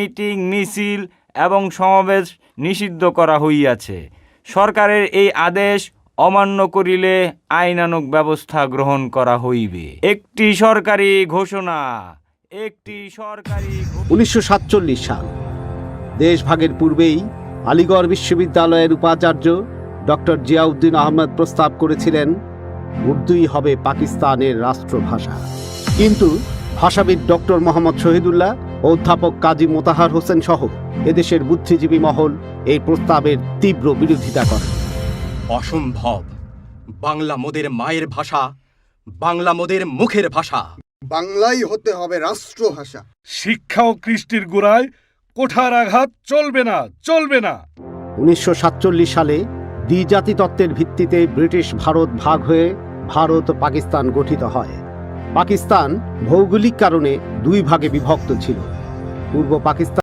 Meeting মিছিল এবং সমাবেশ নিষিদ্ধ করা হইয়াছে। সরকারের এই আদেশ অমান্য করিলে আইনানুগ ব্যবস্থা গ্রহণ করা হইবে। একটি সরকারি ঘোষণা। 1947 সাল দেশভাগের পূর্বেই আলিগড় বিশ্ববিদ্যালয়ের উপাচার্য ডক্টর জিয়াউদ্দিন আহমেদ প্রস্তাব করেছিলেন উর্দুই হবে পাকিস্তানের রাষ্ট্রভাষা। কিন্তু ভাষাবিদ ডক্টর মোহাম্মদ শহীদুল্লাহ ও অধ্যাপক কাজী মোতাহার হোসেন সহ এদেশের বুদ্ধিজীবী মহল এই প্রস্তাবের তীব্র বিরোধিতা করেন। অসম্ভব। বাংলা মোদের মায়ের ভাষা, বাংলা মোদের মুখের ভাষা। বাংলাই হতে হবে রাষ্ট্রভাষা। শিক্ষা ও কৃষ্টির গোড়ায় কোঠার আঘাত চলবে না, চলবে না। 1947 সালে দ্বিজাতি তত্ত্বের ভিত্তিতে ব্রিটিশ ভারত ভাগ হয়ে ভারত ও পাকিস্তান গঠিত হয়। পাকিস্তান ভৌগোলিক কারণে দুই ভাগে বিভক্ত ছিল। পূর্ব পাকিস্তান